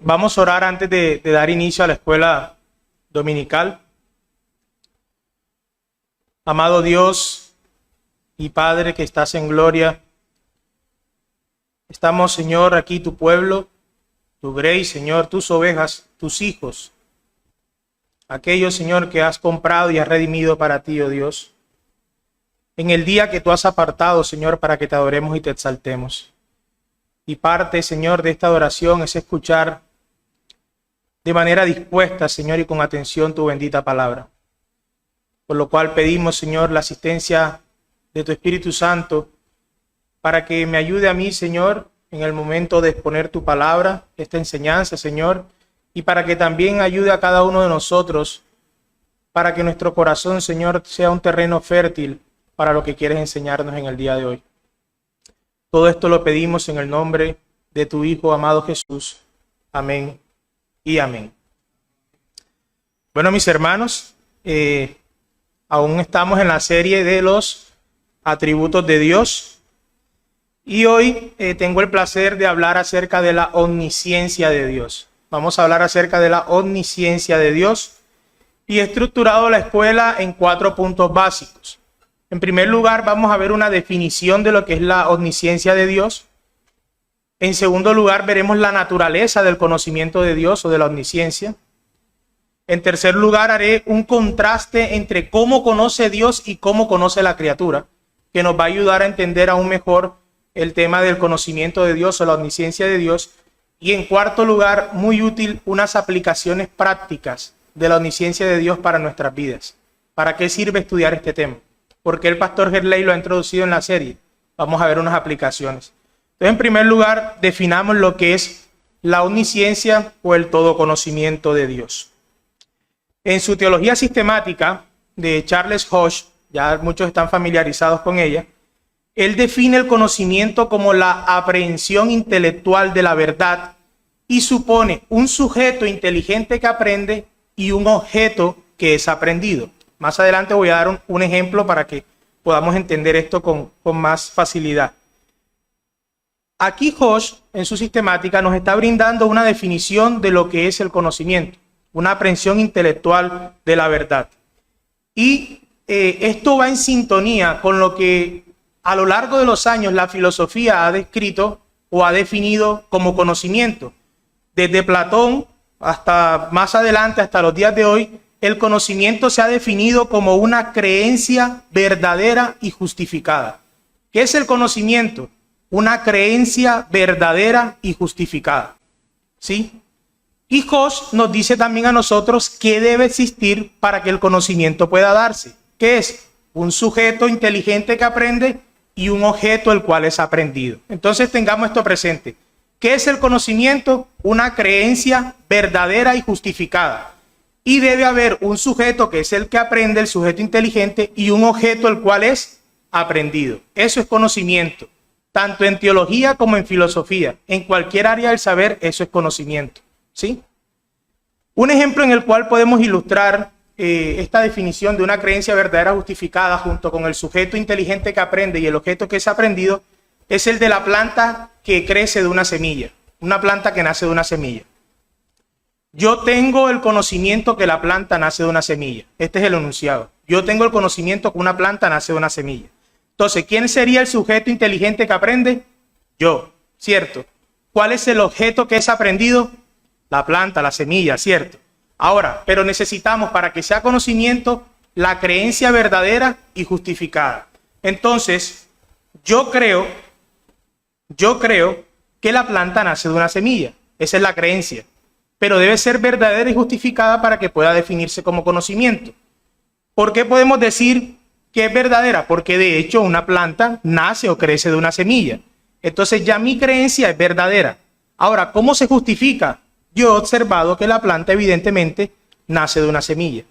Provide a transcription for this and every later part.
Vamos a orar antes de dar inicio a la escuela dominical. Amado Dios y Padre que estás en gloria, estamos, Señor, aquí tu pueblo, tu grey, Señor, tus ovejas, tus hijos, aquellos, Señor, que has comprado y has redimido para ti, oh Dios, en el día que tú has apartado, Señor, para que te adoremos y te exaltemos. Y parte, Señor, de esta adoración es escuchar de manera dispuesta, Señor, y con atención tu bendita palabra. Por lo cual pedimos, Señor, la asistencia de tu Espíritu Santo para que me ayude a mí, Señor, en el momento de exponer tu palabra, esta enseñanza, Señor, y para que también ayude a cada uno de nosotros, para que nuestro corazón, Señor, sea un terreno fértil para lo que quieres enseñarnos en el día de hoy. Todo esto lo pedimos en el nombre de tu Hijo amado Jesús. Amén y amén. Bueno, mis hermanos, aún estamos en la serie de los atributos de Dios. Y hoy tengo el placer de hablar acerca de la omnisciencia de Dios. Vamos a hablar acerca de la omnisciencia de Dios. Y he estructurado la escuela en 4 puntos básicos. En primer lugar, vamos a ver una definición de lo que es la omnisciencia de Dios. En segundo lugar, veremos la naturaleza del conocimiento de Dios o de la omnisciencia. En tercer lugar, haré un contraste entre cómo conoce Dios y cómo conoce la criatura, que nos va a ayudar a entender aún mejor el tema del conocimiento de Dios o la omnisciencia de Dios. Y en cuarto lugar, muy útil, unas aplicaciones prácticas de la omnisciencia de Dios para nuestras vidas. ¿Para qué sirve estudiar este tema? Porque el pastor Gerley lo ha introducido en la serie. Vamos a ver unas aplicaciones. Entonces, en primer lugar, definamos lo que es la omnisciencia o el todo conocimiento de Dios. En su teología sistemática de Charles Hodge, ya muchos están familiarizados con ella, él define el conocimiento como la aprehensión intelectual de la verdad y supone un sujeto inteligente que aprende y un objeto que es aprendido. Más adelante voy a dar un ejemplo para que podamos entender esto con más facilidad. Aquí Hodge, en su sistemática, nos está brindando una definición de lo que es el conocimiento, una aprehensión intelectual de la verdad. Y esto va en sintonía con lo que a lo largo de los años la filosofía ha descrito o ha definido como conocimiento. Desde Platón hasta más adelante, hasta los días de hoy, el conocimiento se ha definido como una creencia verdadera y justificada. ¿Qué es el conocimiento? Una creencia verdadera y justificada. ¿Sí? Y Hodge nos dice también a nosotros qué debe existir para que el conocimiento pueda darse. ¿Qué es? Un sujeto inteligente que aprende y un objeto el cual es aprendido. Entonces tengamos esto presente. ¿Qué es el conocimiento? Una creencia verdadera y justificada. Y debe haber un sujeto que es el que aprende, el sujeto inteligente, y un objeto el cual es aprendido. Eso es conocimiento, tanto en teología como en filosofía. En cualquier área del saber, eso es conocimiento. ¿Sí? Un ejemplo en el cual podemos ilustrar esta definición de una creencia verdadera justificada junto con el sujeto inteligente que aprende y el objeto que es aprendido es el de la planta que crece de una semilla, una planta que nace de una semilla. Yo tengo el conocimiento que la planta nace de una semilla. Este es el enunciado. Yo tengo el conocimiento que una planta nace de una semilla. Entonces, ¿quién sería el sujeto inteligente que aprende? Yo, ¿cierto? ¿Cuál es el objeto que es aprendido? La planta, la semilla, ¿cierto? Ahora, pero necesitamos para que sea conocimiento la creencia verdadera y justificada. Entonces, yo creo que la planta nace de una semilla. Esa es la creencia. Pero debe ser verdadera y justificada para que pueda definirse como conocimiento. ¿Por qué podemos decir que es verdadera? Porque de hecho una planta nace o crece de una semilla. Entonces ya mi creencia es verdadera. Ahora, ¿cómo se justifica? Yo he observado que la planta evidentemente nace de una semilla.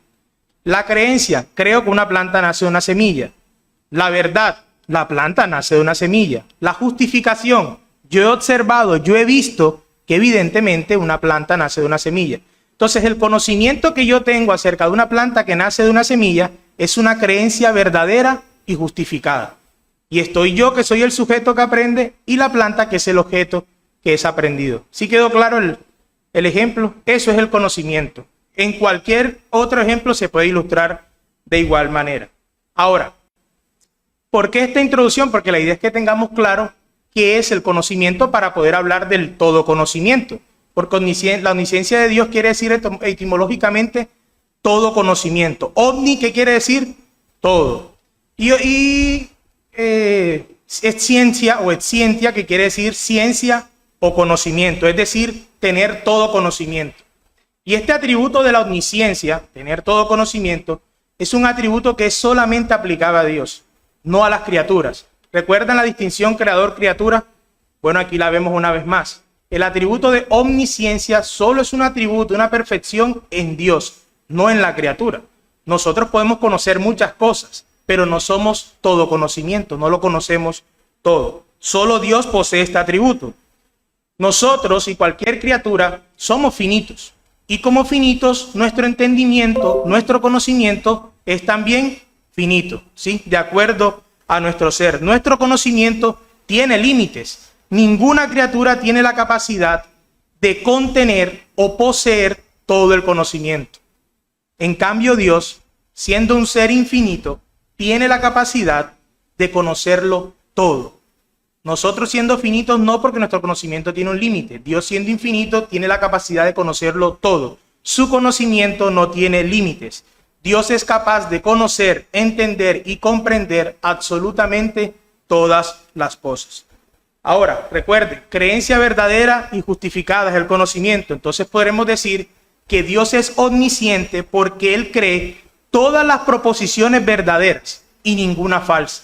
La creencia, creo que una planta nace de una semilla. La verdad, la planta nace de una semilla. La justificación, yo he observado, yo he visto que evidentemente una planta nace de una semilla. Entonces el conocimiento que yo tengo acerca de una planta que nace de una semilla es una creencia verdadera y justificada. Y estoy yo que soy el sujeto que aprende y la planta que es el objeto que es aprendido. ¿Sí quedó claro el ejemplo, eso es el conocimiento. En cualquier otro ejemplo se puede ilustrar de igual manera. Ahora, ¿por qué esta introducción? Porque la idea es que tengamos claro qué es el conocimiento para poder hablar del todo conocimiento. Porque la omnisciencia de Dios quiere decir etimológicamente todo conocimiento. Omni, ¿qué quiere decir? Todo. Y ciencia o scientia, que quiere decir ciencia o conocimiento, es decir, tener todo conocimiento. Y este atributo de la omnisciencia, tener todo conocimiento, es un atributo que es solamente aplicable a Dios, no a las criaturas. ¿Recuerdan la distinción creador-criatura? Bueno, aquí la vemos una vez más. El atributo de omnisciencia solo es un atributo, una perfección en Dios, no en la criatura. Nosotros podemos conocer muchas cosas, pero no somos todo conocimiento, no lo conocemos todo. Solo Dios posee este atributo. Nosotros y cualquier criatura somos finitos. Y como finitos, nuestro entendimiento, nuestro conocimiento es también finito, ¿sí? De acuerdo a nuestro ser. Nuestro conocimiento tiene límites. Ninguna criatura tiene la capacidad de contener o poseer todo el conocimiento. En cambio, Dios, siendo un ser infinito, tiene la capacidad de conocerlo todo. Nosotros siendo finitos no, porque nuestro conocimiento tiene un límite. Dios siendo infinito tiene la capacidad de conocerlo todo. Su conocimiento no tiene límites. Dios es capaz de conocer, entender y comprender absolutamente todas las cosas. Ahora, recuerden, creencia verdadera y justificada es el conocimiento. Entonces podremos decir que Dios es omnisciente porque Él cree todas las proposiciones verdaderas y ninguna falsa.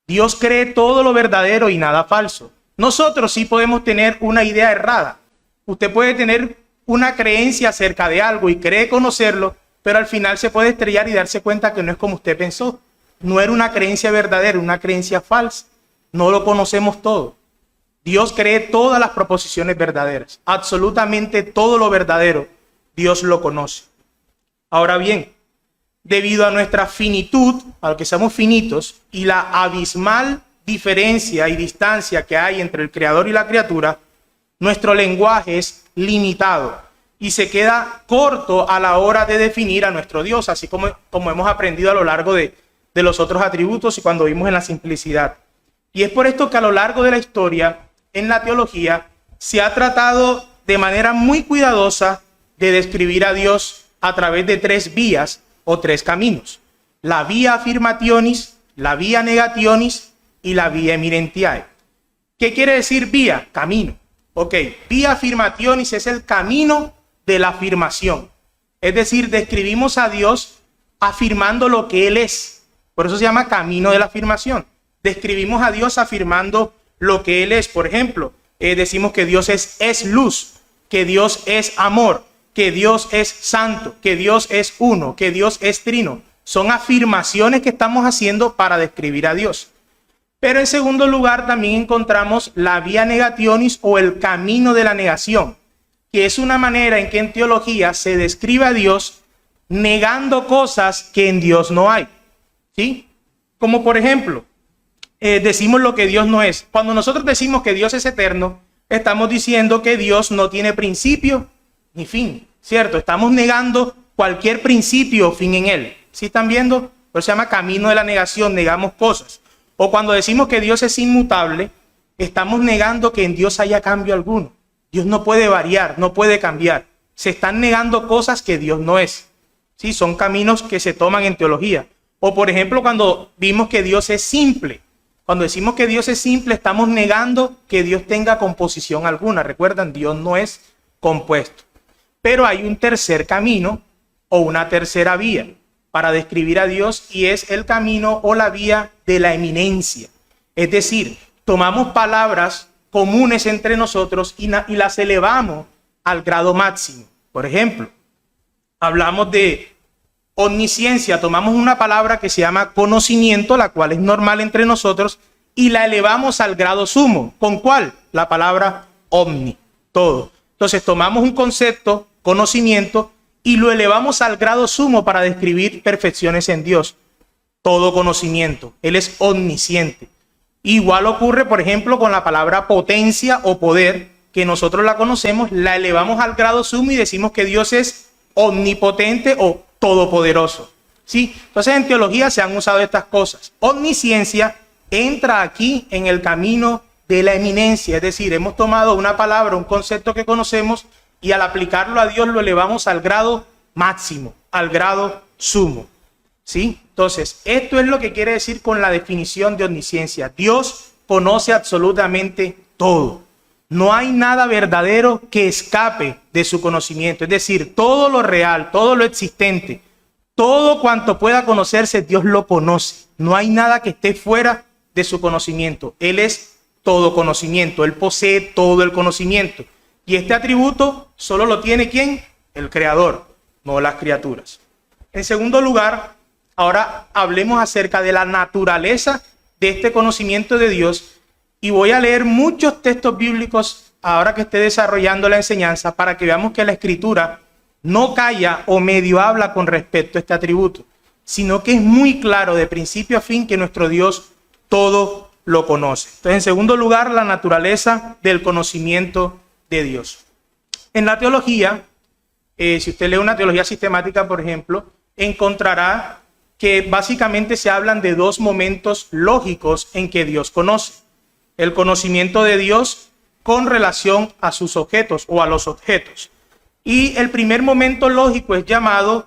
Dios cree todo lo verdadero y nada falso. Nosotros sí podemos tener una idea errada. Usted puede tener una creencia acerca de algo y cree conocerlo, pero al final se puede estrellar y darse cuenta que no es como usted pensó. No era una creencia verdadera, una creencia falsa. No lo conocemos todo. Dios cree todas las proposiciones verdaderas. Absolutamente todo lo verdadero, Dios lo conoce. Ahora bien, debido a nuestra finitud, a lo que somos finitos, y la abismal diferencia y distancia que hay entre el creador y la criatura, nuestro lenguaje es limitado y se queda corto a la hora de definir a nuestro Dios, así como hemos aprendido a lo largo de los otros atributos y cuando vimos en la simplicidad. Y es por esto que a lo largo de la historia, en la teología, se ha tratado de manera muy cuidadosa de describir a Dios a través de tres vías o tres caminos: la vía affirmationis, la vía negationis y la vía eminentiae. ¿Qué quiere decir vía? Camino. Ok, vía affirmationis es el camino de la afirmación. Es decir, describimos a Dios afirmando lo que Él es. Por eso se llama camino de la afirmación. Describimos a Dios afirmando lo que Él es. Por ejemplo, decimos que Dios es luz, que Dios es amor, que Dios es santo, que Dios es uno, que Dios es trino. Son afirmaciones que estamos haciendo para describir a Dios. Pero en segundo lugar también encontramos la vía negationis o el camino de la negación, que es una manera en que en teología se describe a Dios negando cosas que en Dios no hay, ¿sí? Como por ejemplo, decimos lo que Dios no es. Cuando nosotros decimos que Dios es eterno, estamos diciendo que Dios no tiene principio ni fin, ¿cierto? Estamos negando cualquier principio o fin en Él. ¿Sí están viendo? Por eso se llama camino de la negación, negamos cosas. O cuando decimos que Dios es inmutable, estamos negando que en Dios haya cambio alguno. Dios no puede variar, no puede cambiar. Se están negando cosas que Dios no es. Sí, son caminos que se toman en teología. O por ejemplo, cuando vimos que Dios es simple. Cuando decimos que Dios es simple, estamos negando que Dios tenga composición alguna. Recuerdan, Dios no es compuesto. Pero hay un tercer camino o una tercera vía para describir a Dios, y es el camino o la vía de la eminencia. Es decir, tomamos palabras comunes entre nosotros y las elevamos al grado máximo. Por ejemplo, hablamos de omnisciencia, tomamos una palabra que se llama conocimiento, la cual es normal entre nosotros, y la elevamos al grado sumo. ¿Con cuál? La palabra omni, todo. Entonces tomamos un concepto, conocimiento, y lo elevamos al grado sumo para describir perfecciones en Dios. Todo conocimiento. Él es omnisciente. Igual ocurre, por ejemplo, con la palabra potencia o poder, que nosotros la conocemos, la elevamos al grado sumo y decimos que Dios es omnipotente o todopoderoso. ¿Sí? Entonces en teología se han usado estas cosas. Omnisciencia entra aquí en el camino de la eminencia, es decir, hemos tomado una palabra, un concepto que conocemos y al aplicarlo a Dios lo elevamos al grado máximo, al grado sumo. ¿Sí? Entonces, esto es lo que quiere decir con la definición de omnisciencia. Dios conoce absolutamente todo. No hay nada verdadero que escape de su conocimiento. Es decir, todo lo real, todo lo existente, todo cuanto pueda conocerse, Dios lo conoce. No hay nada que esté fuera de su conocimiento. Él es todo conocimiento. Él posee todo el conocimiento. Y este atributo solo lo tiene ¿quién? El Creador, no las criaturas. En segundo lugar, ahora hablemos acerca de la naturaleza de este conocimiento de Dios. Y voy a leer muchos textos bíblicos ahora que esté desarrollando la enseñanza para que veamos que la Escritura no calla o medio habla con respecto a este atributo, sino que es muy claro de principio a fin que nuestro Dios todo lo conoce. Entonces, en segundo lugar, la naturaleza del conocimiento de Dios. En la teología, si usted lee una teología sistemática, por ejemplo, encontrará que básicamente se hablan de dos momentos lógicos en que Dios conoce. El conocimiento de Dios con relación a sus objetos o a los objetos. Y el primer momento lógico es llamado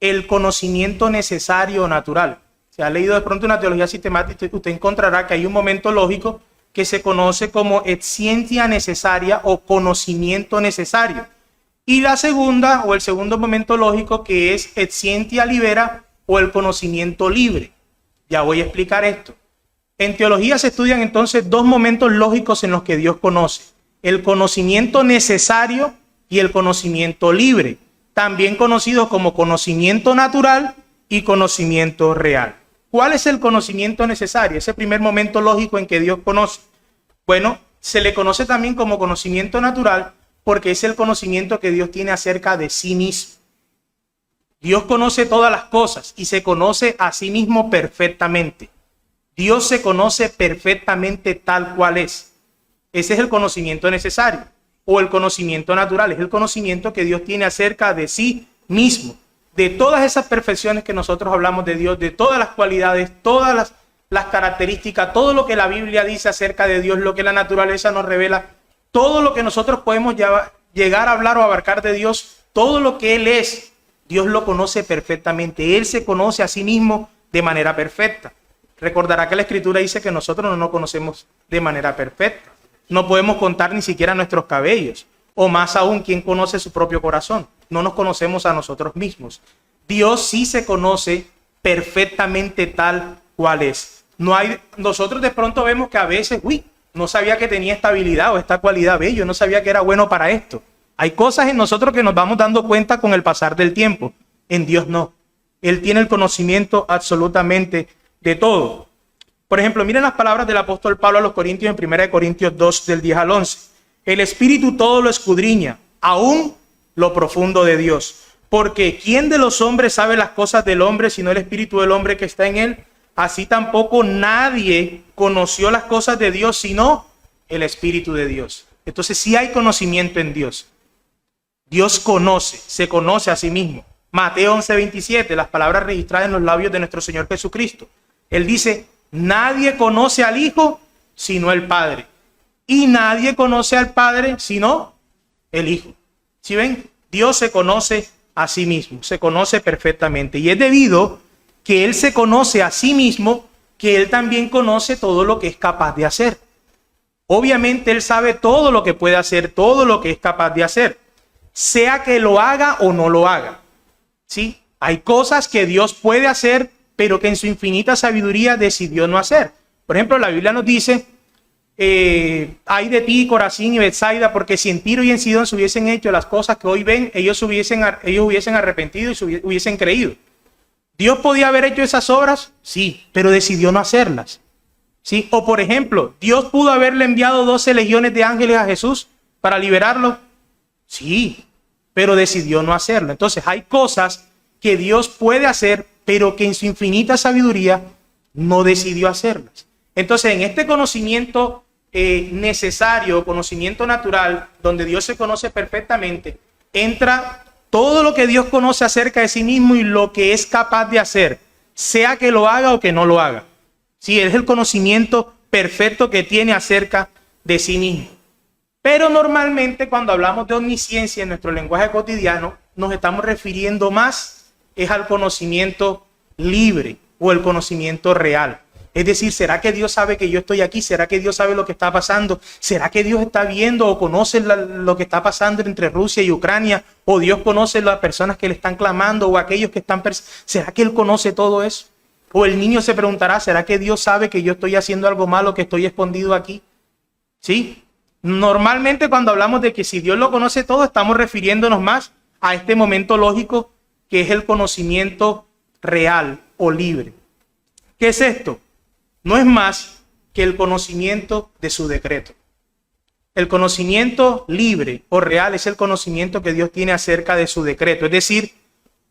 el conocimiento necesario o natural. Si ha leído de pronto una teología sistemática, usted encontrará que hay un momento lógico que se conoce como scientia necesaria o conocimiento necesario. Y la segunda o el segundo momento lógico que es scientia libera o el conocimiento libre. Ya voy a explicar esto. En teología se estudian entonces dos momentos lógicos en los que Dios conoce. El conocimiento necesario y el conocimiento libre, también conocidos como conocimiento natural y conocimiento real. ¿Cuál es el conocimiento necesario? Ese primer momento lógico en que Dios conoce. Bueno, se le conoce también como conocimiento natural porque es el conocimiento que Dios tiene acerca de sí mismo. Dios conoce todas las cosas y se conoce a sí mismo perfectamente. Dios se conoce perfectamente tal cual es. Ese es el conocimiento necesario o el conocimiento natural. Es el conocimiento que Dios tiene acerca de sí mismo. De todas esas perfecciones que nosotros hablamos de Dios, de todas las cualidades, todas las características, todo lo que la Biblia dice acerca de Dios, lo que la naturaleza nos revela, todo lo que nosotros podemos llegar a hablar o abarcar de Dios, todo lo que Él es, Dios lo conoce perfectamente. Él se conoce a sí mismo de manera perfecta. Recordará que la Escritura dice que nosotros no nos conocemos de manera perfecta. No podemos contar ni siquiera nuestros cabellos, o más aún, ¿quién conoce su propio corazón? No nos conocemos a nosotros mismos. Dios sí se conoce perfectamente tal cual es. Nosotros de pronto vemos que a veces, no sabía que tenía esta habilidad o esta cualidad, yo no sabía que era bueno para esto. Hay cosas en nosotros que nos vamos dando cuenta con el pasar del tiempo. En Dios no. Él tiene el conocimiento absolutamente de todo. Por ejemplo, miren las palabras del apóstol Pablo a los Corintios en 1 Corintios 2, del 10 al 11. El Espíritu todo lo escudriña, aún lo profundo de Dios. Porque ¿quién de los hombres sabe las cosas del hombre sino el Espíritu del hombre que está en él? Así tampoco nadie conoció las cosas de Dios sino el Espíritu de Dios. Entonces sí hay conocimiento en Dios. Dios conoce, se conoce a sí mismo. Mateo 11:27, las palabras registradas en los labios de nuestro Señor Jesucristo. Él dice, nadie conoce al Hijo sino el Padre. Y nadie conoce al Padre sino el Hijo. ¿Sí ven? Dios se conoce a sí mismo, se conoce perfectamente. Y es debido que Él se conoce a sí mismo que Él también conoce todo lo que es capaz de hacer. Obviamente Él sabe todo lo que puede hacer, todo lo que es capaz de hacer, sea que lo haga o no lo haga. ¿Sí? Hay cosas que Dios puede hacer, pero que en su infinita sabiduría decidió no hacer. Por ejemplo, la Biblia nos dice, ay de ti, Corazín y Betsaida, porque si en Tiro y en Sidón se hubiesen hecho las cosas que hoy ven, ellos hubiesen arrepentido y se hubiesen creído. ¿Dios podía haber hecho esas obras? Sí, pero decidió no hacerlas. ¿Sí? O por ejemplo, ¿Dios pudo haberle enviado 12 legiones de ángeles a Jesús para liberarlo? Sí, pero decidió no hacerlo. Entonces hay cosas que Dios puede hacer, pero que en su infinita sabiduría no decidió hacerlas. Entonces en este conocimiento necesario, conocimiento natural, donde Dios se conoce perfectamente, entra todo lo que Dios conoce acerca de sí mismo y lo que es capaz de hacer, sea que lo haga o que no lo haga. Sí, es el conocimiento perfecto que tiene acerca de sí mismo. Pero normalmente cuando hablamos de omnisciencia en nuestro lenguaje cotidiano, nos estamos refiriendo más es al conocimiento libre o el conocimiento real. Es decir, ¿será que Dios sabe que yo estoy aquí? ¿Será que Dios sabe lo que está pasando? ¿Será que Dios está viendo o conoce lo que está pasando entre Rusia y Ucrania? ¿O Dios conoce las personas que le están clamando o aquellos que están... ¿Será que Él conoce todo eso? O el niño se preguntará, ¿será que Dios sabe que yo estoy haciendo algo malo, que estoy escondido aquí? ¿Sí? Normalmente cuando hablamos de que si Dios lo conoce todo, estamos refiriéndonos más a este momento lógico que es el conocimiento real o libre. ¿Qué es esto? No es más que el conocimiento de su decreto. El conocimiento libre o real es el conocimiento que Dios tiene acerca de su decreto. Es decir,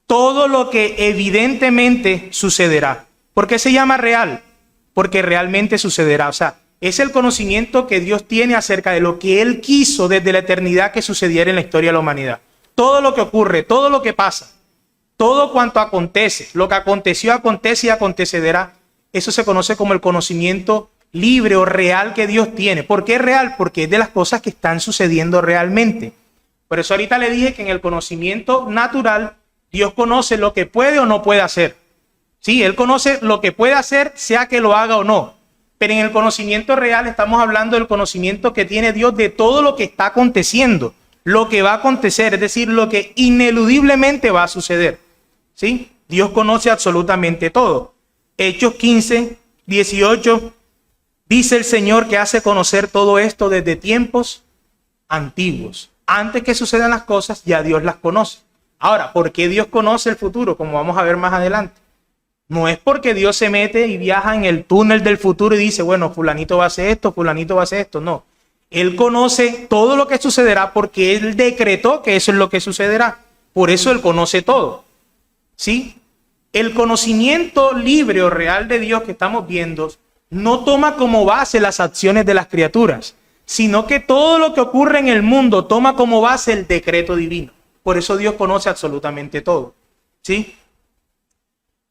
todo lo que evidentemente sucederá. ¿Por qué se llama real? Porque realmente sucederá. O sea, es el conocimiento que Dios tiene acerca de lo que Él quiso desde la eternidad que sucediera en la historia de la humanidad. Todo lo que ocurre, todo lo que pasa, todo cuanto acontece, lo que aconteció, acontece y acontecerá. Eso se conoce como el conocimiento libre o real que Dios tiene. ¿Por qué real? Porque es de las cosas que están sucediendo realmente. Por eso ahorita le dije que en el conocimiento natural, Dios conoce lo que puede o no puede hacer. Sí, Él conoce lo que puede hacer, sea que lo haga o no. Pero en el conocimiento real estamos hablando del conocimiento que tiene Dios de todo lo que está aconteciendo, lo que va a acontecer, es decir, lo que ineludiblemente va a suceder. ¿Sí? Dios conoce absolutamente todo. Hechos 15, 18, dice el Señor que hace conocer todo esto desde tiempos antiguos. Antes que sucedan las cosas, ya Dios las conoce. Ahora, ¿por qué Dios conoce el futuro? Como vamos a ver más adelante. No es porque Dios se mete y viaja en el túnel del futuro y dice, bueno, fulanito va a hacer esto, fulanito va a hacer esto. No, Él conoce todo lo que sucederá porque Él decretó que eso es lo que sucederá. Por eso Él conoce todo. ¿Sí? El conocimiento libre o real de Dios que estamos viendo no toma como base las acciones de las criaturas, sino que todo lo que ocurre en el mundo toma como base el decreto divino. Por eso Dios conoce absolutamente todo. ¿Sí?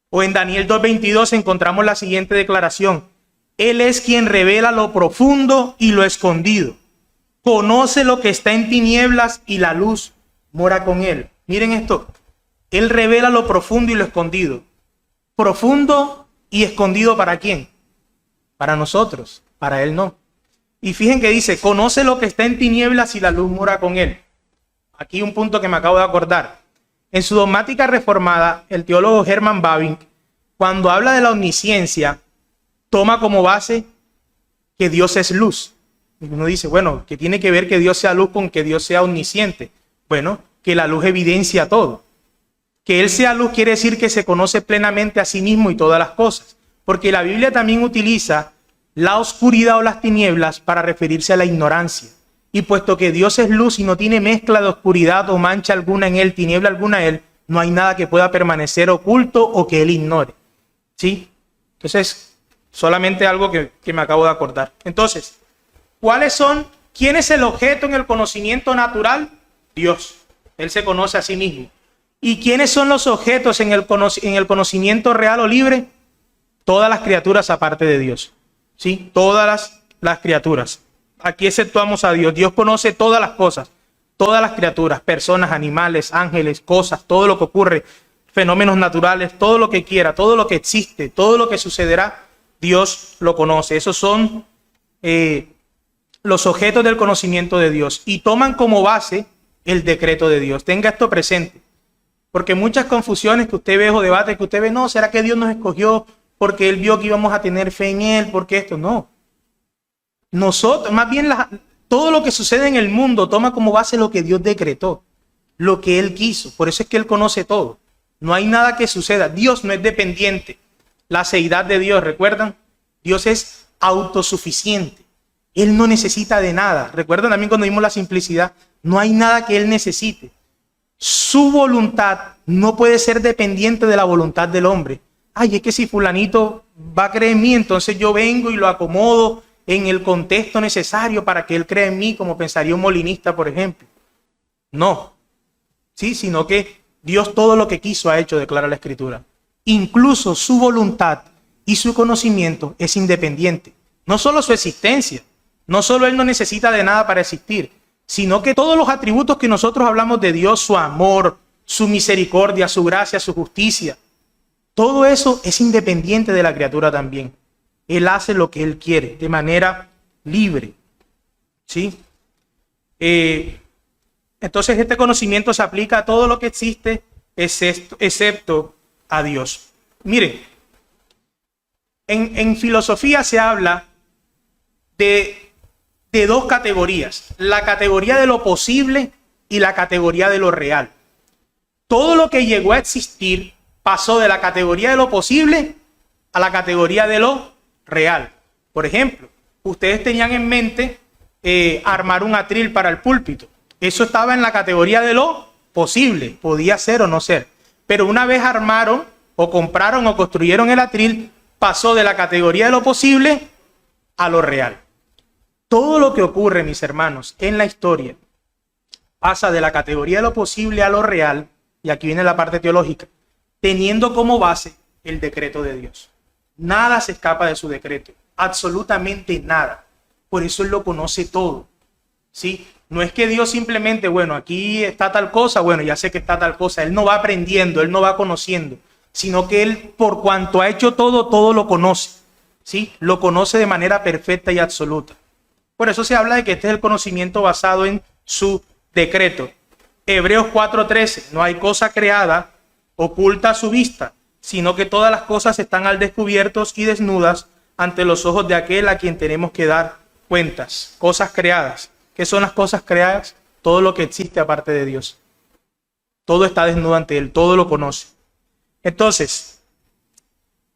O en Daniel 2:22 encontramos la siguiente declaración. Él es quien revela lo profundo y lo escondido. Conoce lo que está en tinieblas y la luz mora con él. Miren esto. Él revela lo profundo y lo escondido. Profundo y escondido ¿para quién? Para nosotros. Para él no. Y fíjense que dice, conoce lo que está en tinieblas y la luz mora con él. Aquí un punto que me acabo de acordar. En su dogmática reformada, el teólogo Hermann Bavinck, cuando habla de la omnisciencia, toma como base que Dios es luz. Y uno dice, bueno, ¿qué tiene que ver que Dios sea luz con que Dios sea omnisciente? Bueno, que la luz evidencia todo. Que Él sea luz quiere decir que se conoce plenamente a sí mismo y todas las cosas. Porque la Biblia también utiliza la oscuridad o las tinieblas para referirse a la ignorancia. Y puesto que Dios es luz y no tiene mezcla de oscuridad o mancha alguna en Él, tiniebla alguna en Él, no hay nada que pueda permanecer oculto o que Él ignore. ¿Sí? Entonces, solamente algo que me acabo de acordar. Entonces, ¿quién es el objeto en el conocimiento natural? Dios. Él se conoce a sí mismo. ¿Y quiénes son los objetos en el conocimiento real o libre? Todas las criaturas aparte de Dios. ¿Sí? Todas las criaturas. Aquí exceptuamos a Dios. Dios conoce todas las cosas, todas las criaturas, personas, animales, ángeles, cosas, todo lo que ocurre, fenómenos naturales, todo lo que quiera, todo lo que existe, todo lo que sucederá, Dios lo conoce. Esos son los objetos del conocimiento de Dios y toman como base el decreto de Dios. Tenga esto presente, porque muchas confusiones que usted ve o debates que usted ve, no, ¿será que Dios nos escogió porque Él vio que íbamos a tener fe en Él? Porque esto no. Nosotros, más bien todo lo que sucede en el mundo toma como base lo que Dios decretó, lo que Él quiso. Por eso es que Él conoce todo. No hay nada que suceda. Dios no es dependiente. La seidad de Dios, ¿recuerdan? Dios es autosuficiente. Él no necesita de nada. ¿Recuerdan también cuando vimos la simplicidad? No hay nada que Él necesite. Su voluntad no puede ser dependiente de la voluntad del hombre. Ay, es que si fulanito va a creer en mí, entonces yo vengo y lo acomodo en el contexto necesario para que Él crea en mí, como pensaría un molinista, por ejemplo. No, sí, sino que Dios todo lo que quiso ha hecho, declara la Escritura. Incluso su voluntad y su conocimiento es independiente. No solo su existencia, no solo Él no necesita de nada para existir, sino que todos los atributos que nosotros hablamos de Dios, su amor, su misericordia, su gracia, su justicia, todo eso es independiente de la criatura también. Él hace lo que Él quiere, de manera libre. ¿Sí? Entonces este conocimiento se aplica a todo lo que existe, excepto a Dios. Mire, en filosofía se habla de dos categorías. La categoría de lo posible y la categoría de lo real. Todo lo que llegó a existir pasó de la categoría de lo posible a la categoría de lo real. Por ejemplo, ustedes tenían en mente armar un atril para el púlpito. Eso estaba en la categoría de lo posible, podía ser o no ser. Pero una vez armaron o compraron o construyeron el atril, pasó de la categoría de lo posible a lo real. Todo lo que ocurre, mis hermanos, en la historia pasa de la categoría de lo posible a lo real, y aquí viene la parte teológica, teniendo como base el decreto de Dios. Nada se escapa de su decreto, absolutamente nada. Por eso Él lo conoce todo, ¿sí? No es que Dios simplemente, bueno, aquí está tal cosa, bueno, ya sé que está tal cosa. Él no va aprendiendo, Él no va conociendo, sino que Él, por cuanto ha hecho todo, todo lo conoce, ¿sí? Lo conoce de manera perfecta y absoluta. Por eso se habla de que este es el conocimiento basado en su decreto. Hebreos 4:13, no hay cosa creada oculta a su vista, sino que todas las cosas están al descubierto y desnudas ante los ojos de aquel a quien tenemos que dar cuentas. Cosas creadas. ¿Qué son las cosas creadas? Todo lo que existe aparte de Dios. Todo está desnudo ante Él, todo lo conoce. Entonces,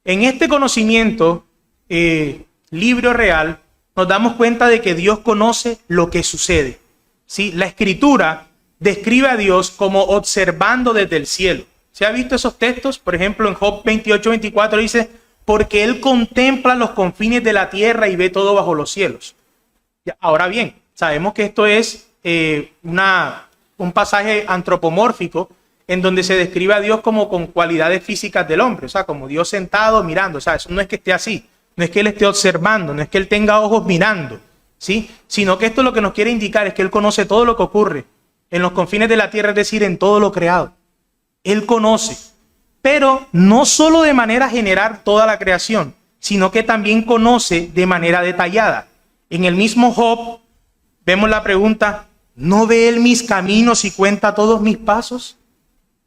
en este conocimiento libre o real, nos damos cuenta de que Dios conoce lo que sucede. ¿Sí? La Escritura describe a Dios como observando desde el cielo. ¿Se ha visto esos textos? Por ejemplo, en Job 28:24 dice, porque Él contempla los confines de la tierra y ve todo bajo los cielos. Ahora bien, sabemos que esto es un pasaje antropomórfico en donde se describe a Dios como con cualidades físicas del hombre, o sea, como Dios sentado mirando, o sea, eso no es que esté así, no es que Él esté observando, no es que Él tenga ojos mirando, ¿sí? Sino que esto lo que nos quiere indicar es que Él conoce todo lo que ocurre en los confines de la tierra, es decir, en todo lo creado. Él conoce, pero no solo de manera general toda la creación, sino que también conoce de manera detallada. En el mismo Job vemos la pregunta, ¿no ve Él mis caminos y cuenta todos mis pasos?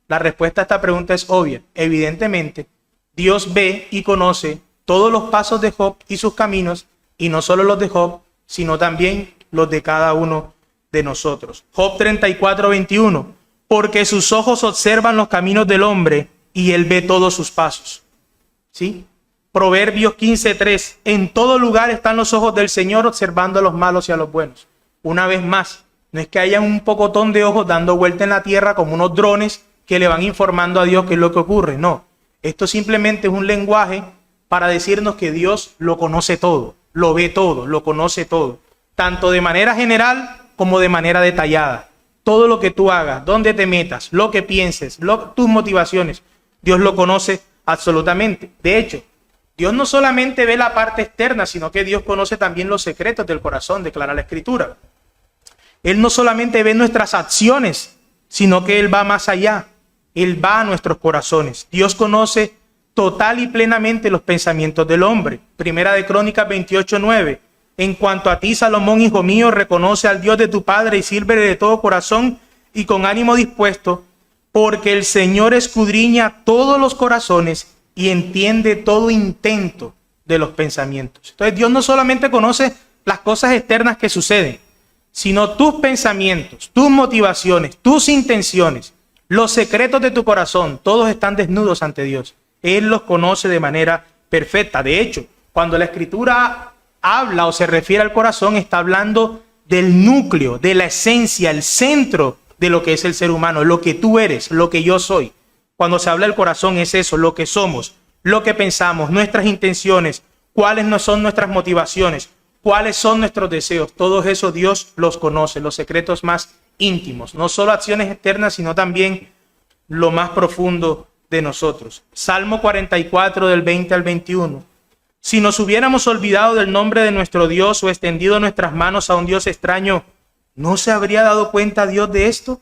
La respuesta a esta pregunta es obvia. Evidentemente, Dios ve y conoce todos los pasos de Job y sus caminos, y no solo los de Job, sino también los de cada uno de nosotros. Job 34:21, porque sus ojos observan los caminos del hombre y Él ve todos sus pasos. ¿Sí? Proverbios 15:3, en todo lugar están los ojos del Señor observando a los malos y a los buenos. Una vez más, no es que haya un pocotón de ojos dando vuelta en la tierra como unos drones que le van informando a Dios qué es lo que ocurre. No, esto simplemente es un lenguaje para decirnos que Dios lo conoce todo, lo ve todo, lo conoce todo, tanto de manera general como de manera detallada. Todo lo que tú hagas, dónde te metas, lo que pienses, tus motivaciones, Dios lo conoce absolutamente. De hecho, Dios no solamente ve la parte externa, sino que Dios conoce también los secretos del corazón, declara la Escritura. Él no solamente ve nuestras acciones, sino que Él va más allá. Él va a nuestros corazones. Dios conoce total y plenamente los pensamientos del hombre. Primera de Crónicas 28:9. En cuanto a ti, Salomón, hijo mío, reconoce al Dios de tu padre y sírvele de todo corazón y con ánimo dispuesto, porque el Señor escudriña todos los corazones y entiende todo intento de los pensamientos. Entonces, Dios no solamente conoce las cosas externas que suceden, sino tus pensamientos, tus motivaciones, tus intenciones, los secretos de tu corazón, todos están desnudos ante Dios. Él los conoce de manera perfecta. De hecho, cuando la Escritura habla o se refiere al corazón, está hablando del núcleo, de la esencia, el centro de lo que es el ser humano, lo que tú eres, lo que yo soy. Cuando se habla del corazón es eso, lo que somos, lo que pensamos, nuestras intenciones, cuáles no son nuestras motivaciones, cuáles son nuestros deseos. Todo eso Dios los conoce, los secretos más íntimos. No solo acciones externas, sino también lo más profundo de nosotros. Salmo 44 del 20 al 21. Si nos hubiéramos olvidado del nombre de nuestro Dios o extendido nuestras manos a un Dios extraño, ¿no se habría dado cuenta Dios de esto?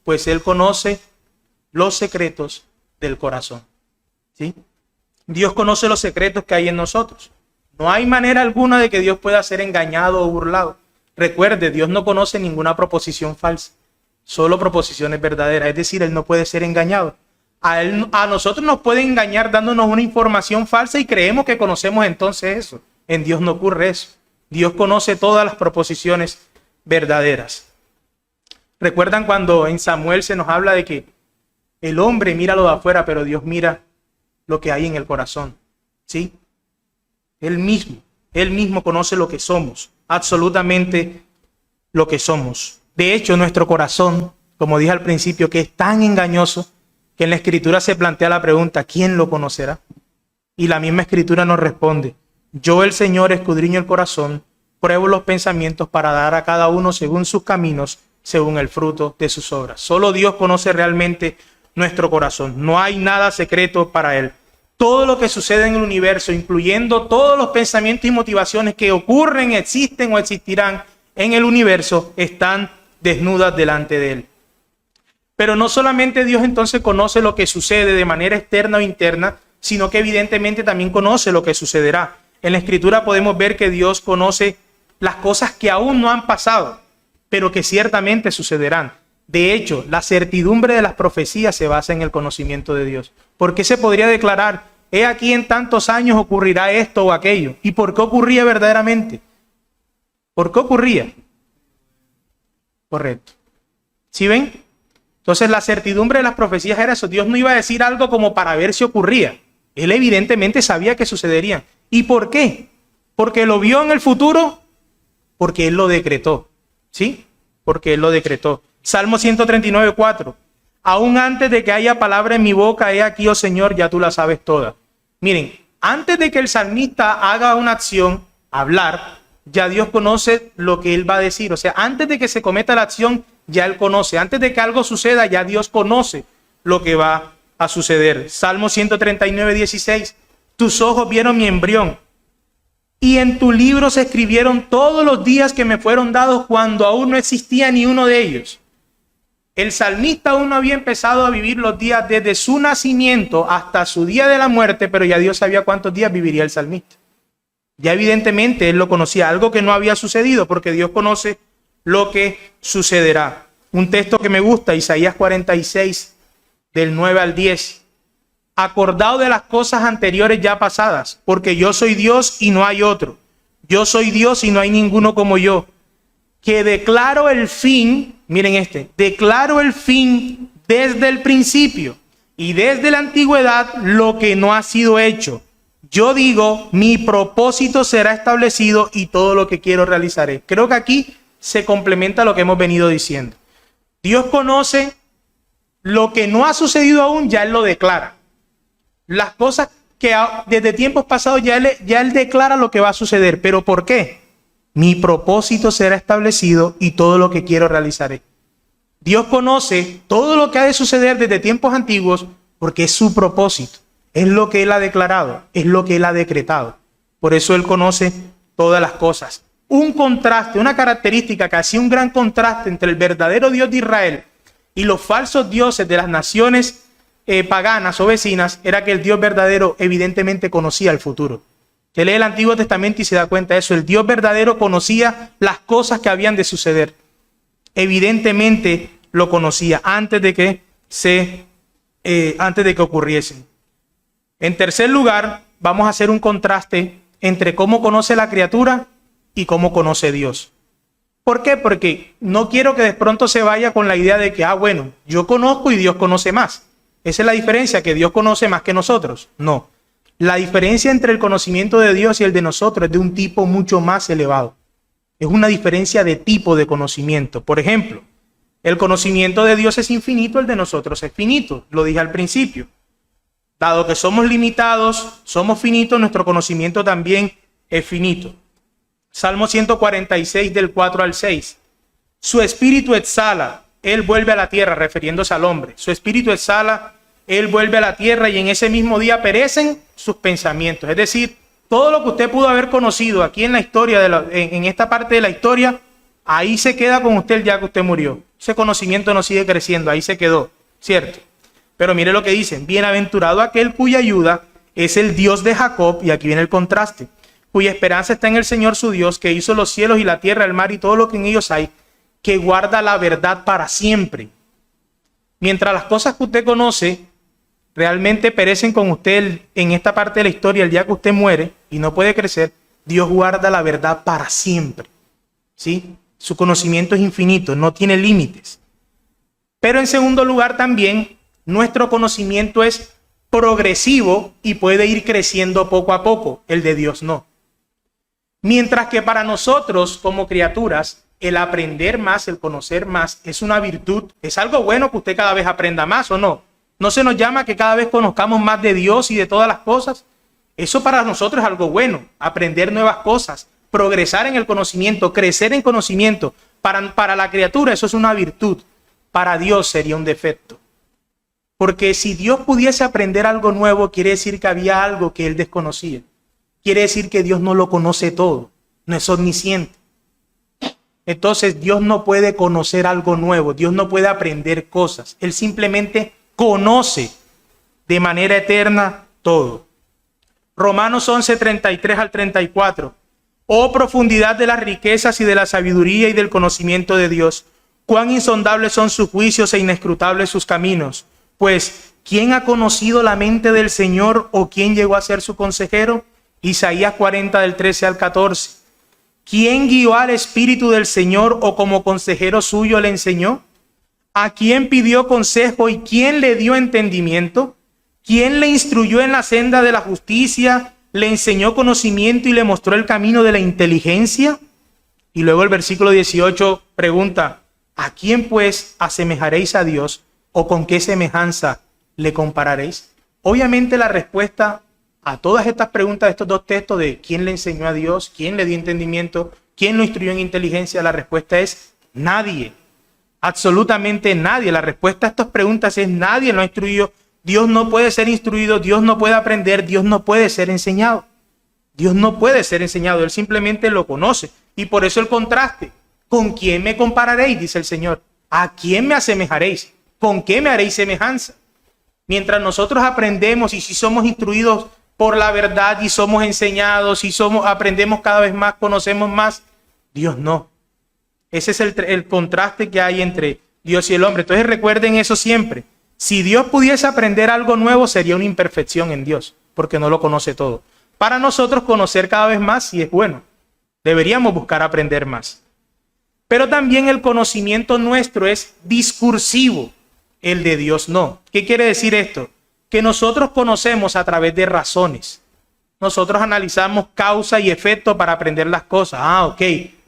Pues Él conoce los secretos del corazón. ¿Sí? Dios conoce los secretos que hay en nosotros. No hay manera alguna de que Dios pueda ser engañado o burlado. Recuerde, Dios no conoce ninguna proposición falsa, solo proposiciones verdaderas. Es decir, Él no puede ser engañado. A nosotros nos pueden engañar dándonos una información falsa y creemos que conocemos entonces eso. En Dios no ocurre eso. Dios conoce todas las proposiciones verdaderas. ¿Recuerdan cuando en Samuel se nos habla de que el hombre mira lo de afuera, pero Dios mira lo que hay en el corazón? ¿Sí? Él mismo conoce lo que somos, absolutamente lo que somos. De hecho, nuestro corazón, como dije al principio, que es tan engañoso, que en la Escritura se plantea la pregunta, ¿quién lo conocerá? Y la misma Escritura nos responde, yo el Señor escudriño el corazón, pruebo los pensamientos para dar a cada uno según sus caminos, según el fruto de sus obras. Solo Dios conoce realmente nuestro corazón. No hay nada secreto para Él. Todo lo que sucede en el universo, incluyendo todos los pensamientos y motivaciones que ocurren, existen o existirán en el universo, están desnudas delante de Él. Pero no solamente Dios entonces conoce lo que sucede de manera externa o interna, sino que evidentemente también conoce lo que sucederá. En la Escritura podemos ver que Dios conoce las cosas que aún no han pasado, pero que ciertamente sucederán. De hecho, la certidumbre de las profecías se basa en el conocimiento de Dios. ¿Por qué se podría declarar, he aquí en tantos años ocurrirá esto o aquello? ¿Y por qué ocurría verdaderamente? ¿Por qué ocurría? Correcto. ¿Sí ven? Entonces la certidumbre de las profecías era eso. Dios no iba a decir algo como para ver si ocurría. Él evidentemente sabía que sucedería. ¿Y por qué? ¿Porque lo vio en el futuro? Porque Él lo decretó. ¿Sí? Porque Él lo decretó. Salmo 139, 4. Aún antes de que haya palabra en mi boca, he aquí, oh Señor, ya tú la sabes toda. Miren, antes de que el salmista haga una acción, hablar, ya Dios conoce lo que Él va a decir. O sea, antes de que se cometa la acción, ya Él conoce. Antes de que algo suceda, ya Dios conoce lo que va a suceder. Salmo 139, 16. Tus ojos vieron mi embrión, y en tu libro se escribieron todos los días que me fueron dados cuando aún no existía ni uno de ellos. El salmista aún no había empezado a vivir los días desde su nacimiento hasta su día de la muerte, pero ya Dios sabía cuántos días viviría el salmista. Ya evidentemente Él lo conocía, algo que no había sucedido, porque Dios conoce lo que sucederá. Un texto que me gusta, Isaías 46, del 9 al 10. Acordado de las cosas anteriores ya pasadas, porque yo soy Dios y no hay otro. Yo soy Dios y no hay ninguno como yo, que declaro el fin, miren declaro el fin desde el principio y desde la antigüedad lo que no ha sido hecho. Yo digo, mi propósito será establecido y todo lo que quiero realizaré. Creo que aquí se complementa lo que hemos venido diciendo. Dios conoce lo que no ha sucedido aún, ya Él lo declara. Las cosas que desde tiempos pasados ya él declara lo que va a suceder. ¿Pero por qué? Mi propósito será establecido y todo lo que quiero realizaré. Dios conoce todo lo que ha de suceder desde tiempos antiguos porque es su propósito. Es lo que Él ha declarado, es lo que Él ha decretado. Por eso Él conoce todas las cosas. Un contraste, una característica que hacía un gran contraste entre el verdadero Dios de Israel y los falsos dioses de las naciones paganas o vecinas, era que el Dios verdadero evidentemente conocía el futuro. Que lee el Antiguo Testamento y se da cuenta de eso. El Dios verdadero conocía las cosas que habían de suceder. Evidentemente lo conocía antes de que ocurriesen. En tercer lugar, vamos a hacer un contraste entre cómo conoce la criatura y cómo conoce Dios. ¿Por qué? Porque no quiero que de pronto se vaya con la idea de que, bueno, yo conozco y Dios conoce más. Esa es la diferencia, que Dios conoce más que nosotros. No. La diferencia entre el conocimiento de Dios y el de nosotros es de un tipo mucho más elevado. Es una diferencia de tipo de conocimiento. Por ejemplo, el conocimiento de Dios es infinito, el de nosotros es finito. Lo dije al principio. Dado que somos limitados, somos finitos, nuestro conocimiento también es finito. Salmo 146 del 4 al 6. Su espíritu exhala, él vuelve a la tierra, refiriéndose al hombre. Su espíritu exhala, él vuelve a la tierra y en ese mismo día perecen sus pensamientos. Es decir, todo lo que usted pudo haber conocido aquí en la historia, en esta parte de la historia, ahí se queda con usted el día que usted murió. Ese conocimiento no sigue creciendo, ahí se quedó, ¿cierto? Pero mire lo que dicen: bienaventurado aquel cuya ayuda es el Dios de Jacob, y aquí viene el contraste, cuya esperanza está en el Señor su Dios, que hizo los cielos y la tierra, el mar y todo lo que en ellos hay, que guarda la verdad para siempre. Mientras las cosas que usted conoce realmente perecen con usted en esta parte de la historia, el día que usted muere y no puede crecer, Dios guarda la verdad para siempre, ¿sí? Su conocimiento es infinito, no tiene límites. Pero en segundo lugar también, nuestro conocimiento es progresivo y puede ir creciendo poco a poco. El de Dios no. Mientras que para nosotros como criaturas, el aprender más, el conocer más, es una virtud. Es algo bueno que usted cada vez aprenda más, ¿o no? ¿No se nos llama que cada vez conozcamos más de Dios y de todas las cosas? Eso para nosotros es algo bueno, aprender nuevas cosas, progresar en el conocimiento, crecer en conocimiento. Para la criatura eso es una virtud, para Dios sería un defecto. Porque si Dios pudiese aprender algo nuevo, quiere decir que había algo que él desconocía. Quiere decir que Dios no lo conoce todo, no es omnisciente. Entonces Dios no puede conocer algo nuevo, Dios no puede aprender cosas. Él simplemente conoce de manera eterna todo. Romanos 11, 33 al 34. Oh profundidad de las riquezas y de la sabiduría y del conocimiento de Dios. Cuán insondables son sus juicios e inescrutables sus caminos. Pues, ¿quién ha conocido la mente del Señor o quién llegó a ser su consejero? Isaías 40 del 13 al 14. ¿Quién guió al Espíritu del Señor o como consejero suyo le enseñó? ¿A quién pidió consejo y quién le dio entendimiento? ¿Quién le instruyó en la senda de la justicia, le enseñó conocimiento y le mostró el camino de la inteligencia? Y luego el versículo 18 pregunta: ¿a quién pues asemejaréis a Dios o con qué semejanza le compararéis? Obviamente la respuesta a todas estas preguntas de estos dos textos de quién le enseñó a Dios, quién le dio entendimiento, quién lo instruyó en inteligencia, la respuesta es nadie. Absolutamente nadie. La respuesta a estas preguntas es nadie lo ha instruido. Dios no puede ser instruido, Dios no puede aprender, Dios no puede ser enseñado. Dios no puede ser enseñado, Él simplemente lo conoce. Y por eso el contraste. ¿Con quién me compararéis? Dice el Señor. ¿A quién me asemejaréis? ¿Con qué me haréis semejanza? Mientras nosotros aprendemos y si somos instruidos por la verdad y somos enseñados y aprendemos cada vez más, conocemos más, Dios no. Ese es el contraste que hay entre Dios y el hombre. Entonces recuerden eso siempre. Si Dios pudiese aprender algo nuevo, sería una imperfección en Dios, porque no lo conoce todo. Para nosotros conocer cada vez más sí es bueno. Deberíamos buscar aprender más. Pero también el conocimiento nuestro es discursivo, el de Dios no. ¿Qué quiere decir esto? Que nosotros conocemos a través de razones. Nosotros analizamos causa y efecto para aprender las cosas. Ah, ok,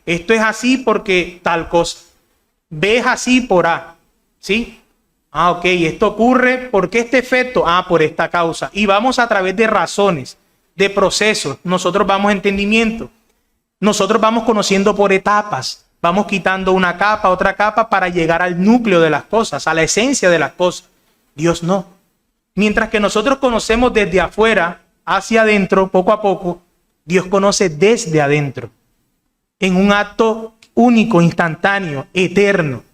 esto es así porque tal cosa. B es así por A, ¿sí? Ah, ok, esto ocurre porque este efecto, por esta causa. Y vamos a través de razones, de procesos. Nosotros vamos a entendimiento. Nosotros vamos conociendo por etapas. Vamos quitando una capa, otra capa para llegar al núcleo de las cosas, a la esencia de las cosas. Dios no. Mientras que nosotros conocemos desde afuera hacia adentro, poco a poco, Dios conoce desde adentro. En un acto único, instantáneo, eterno.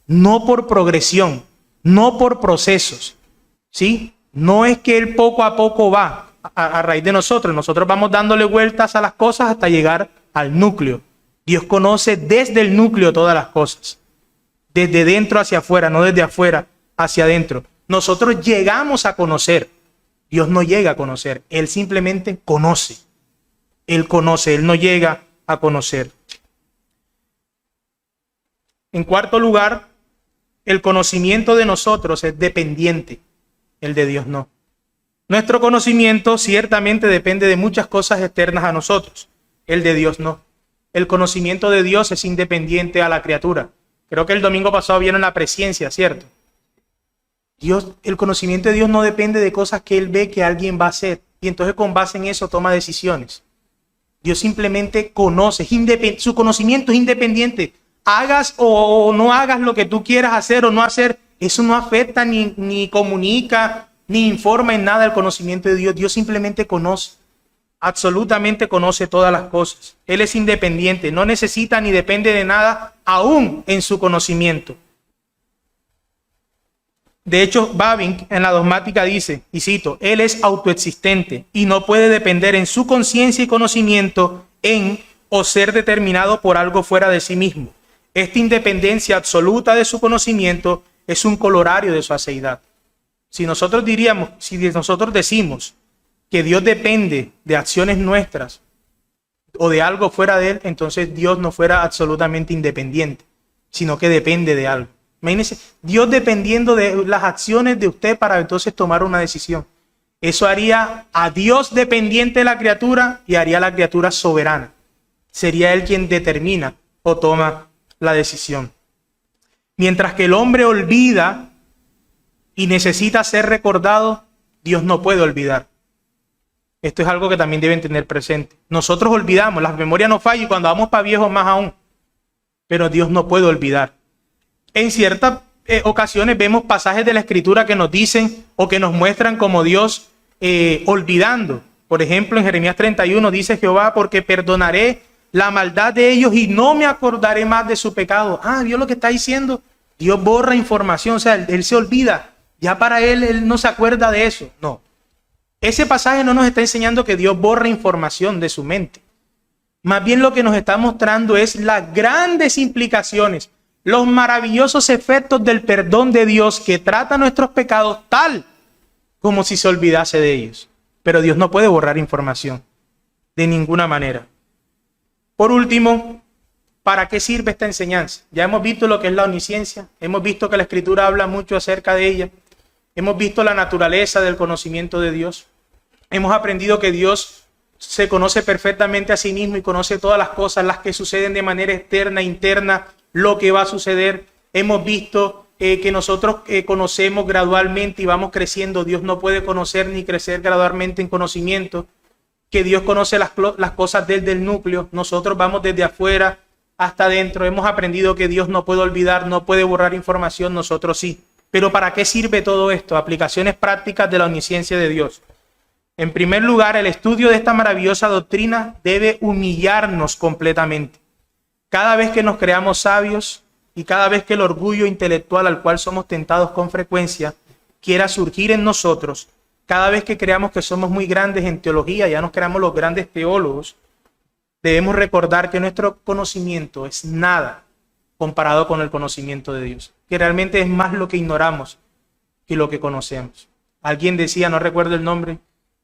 No por progresión, no por procesos. ¿Sí? No es que Él poco a poco va a raíz de nosotros. Nosotros vamos dándole vueltas a las cosas hasta llegar al núcleo. Dios conoce desde el núcleo todas las cosas. Desde dentro hacia afuera, no desde afuera hacia adentro. Nosotros llegamos a conocer. Dios no llega a conocer. Él simplemente conoce. Él conoce, Él no llega a conocer. En cuarto lugar, el conocimiento de nosotros es dependiente. El de Dios no. Nuestro conocimiento ciertamente depende de muchas cosas externas a nosotros. El de Dios no. El conocimiento de Dios es independiente a la criatura. Creo que el domingo pasado vieron la presciencia, ¿cierto? El conocimiento de Dios no depende de cosas que Él ve que alguien va a hacer. Y entonces con base en eso toma decisiones. Dios simplemente conoce, su conocimiento es independiente. Hagas o no hagas lo que tú quieras hacer o no hacer, eso no afecta ni comunica, ni informa en nada el conocimiento de Dios. Dios simplemente conoce, absolutamente conoce todas las cosas. Él es independiente, no necesita ni depende de nada, aún en su conocimiento. De hecho, Bavinck en la dogmática dice, y cito, Él es autoexistente y no puede depender en su conciencia y conocimiento en o ser determinado por algo fuera de sí mismo. Esta independencia absoluta de su conocimiento es un colorario de su aceidad. Si nosotros decimos que Dios depende de acciones nuestras o de algo fuera de Él, entonces Dios no fuera absolutamente independiente, sino que depende de algo. Imagínense, Dios dependiendo de las acciones de usted para entonces tomar una decisión. Eso haría a Dios dependiente de la criatura y haría a la criatura soberana. Sería Él quien determina o toma la decisión. Mientras que el hombre olvida y necesita ser recordado, Dios no puede olvidar. Esto es algo que también deben tener presente. Nosotros olvidamos, las memorias nos fallan y cuando vamos para viejos más aún. Pero Dios no puede olvidar. En ciertas ocasiones vemos pasajes de la Escritura que nos dicen o que nos muestran como Dios olvidando. Por ejemplo, en Jeremías 31 dice Jehová, porque perdonaré la maldad de ellos y no me acordaré más de su pecado. Dios lo que está diciendo, Dios borra información, o sea, él se olvida. Ya para él no se acuerda de eso. No. Ese pasaje no nos está enseñando que Dios borra información de su mente. Más bien lo que nos está mostrando es las grandes implicaciones, los maravillosos efectos del perdón de Dios que trata nuestros pecados tal como si se olvidase de ellos. Pero Dios no puede borrar información de ninguna manera. Por último, ¿para qué sirve esta enseñanza? Ya hemos visto lo que es la omnisciencia, hemos visto que la Escritura habla mucho acerca de ella, hemos visto la naturaleza del conocimiento de Dios, hemos aprendido que Dios se conoce perfectamente a sí mismo y conoce todas las cosas, las que suceden de manera externa e interna, lo que va a suceder. Hemos visto que nosotros conocemos gradualmente y vamos creciendo. Dios no puede conocer ni crecer gradualmente en conocimiento, que Dios conoce las cosas desde el núcleo. Nosotros vamos desde afuera hasta adentro. Hemos aprendido que Dios no puede olvidar, no puede borrar información, nosotros sí. Pero ¿para qué sirve todo esto? Aplicaciones prácticas de la omnisciencia de Dios. En primer lugar, el estudio de esta maravillosa doctrina debe humillarnos completamente. Cada vez que nos creamos sabios y cada vez que el orgullo intelectual al cual somos tentados con frecuencia quiera surgir en nosotros, cada vez que creamos que somos muy grandes en teología, ya nos creamos los grandes teólogos, debemos recordar que nuestro conocimiento es nada comparado con el conocimiento de Dios, que realmente es más lo que ignoramos que lo que conocemos. Alguien decía, no recuerdo el nombre,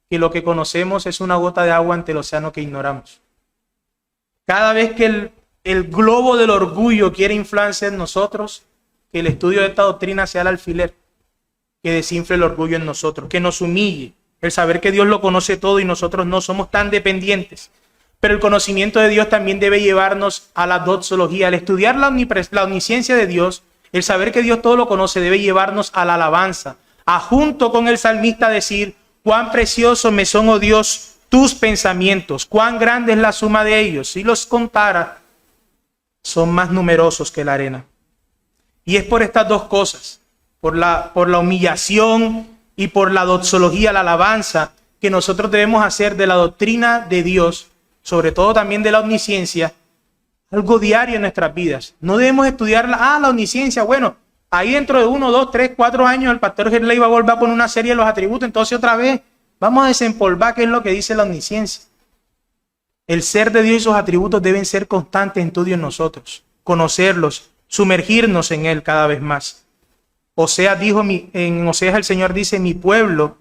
que lo que conocemos es una gota de agua ante el océano que ignoramos. Cada vez que el globo del orgullo quiere inflarse en nosotros, que el estudio de esta doctrina sea el alfiler que desinfle el orgullo en nosotros, que nos humille, el saber que Dios lo conoce todo y nosotros no somos tan dependientes. Pero el conocimiento de Dios también debe llevarnos a la doxología. Al estudiar la omnisciencia de Dios, el saber que Dios todo lo conoce debe llevarnos a la alabanza, a junto con el salmista decir, cuán preciosos me son, oh Dios, tus pensamientos, cuán grande es la suma de ellos. Si los contara, son más numerosos que la arena. Y es por estas dos cosas, por la humillación y por la doxología, la alabanza, que nosotros debemos hacer de la doctrina de Dios, sobre todo también de la omnisciencia, algo diario en nuestras vidas. No debemos estudiar la omnisciencia. Bueno, ahí dentro de 1, 2, 3, 4 años el pastor Gerley va a volver a poner una serie de los atributos, entonces otra vez vamos a desempolvar qué es lo que dice la omnisciencia. El ser de Dios y sus atributos deben ser constantes en estudio en nosotros, conocerlos, sumergirnos en Él cada vez más. Oseas dijo, en Oseas el Señor dice, mi pueblo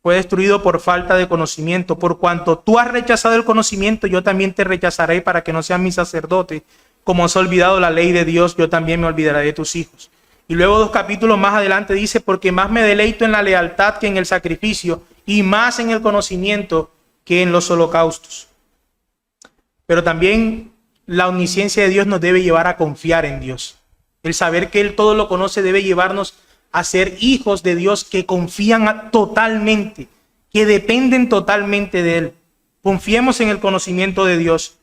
fue destruido por falta de conocimiento. Por cuanto tú has rechazado el conocimiento, yo también te rechazaré para que no seas mi sacerdote. Como has olvidado la ley de Dios, yo también me olvidaré de tus hijos. Y luego 2 capítulos más adelante dice, porque más me deleito en la lealtad que en el sacrificio, y más en el conocimiento que en los holocaustos. Pero también la omnisciencia de Dios nos debe llevar a confiar en Dios. El saber que Él todo lo conoce debe llevarnos a ser hijos de Dios que confían totalmente, que dependen totalmente de Él. Confiemos en el conocimiento de Dios.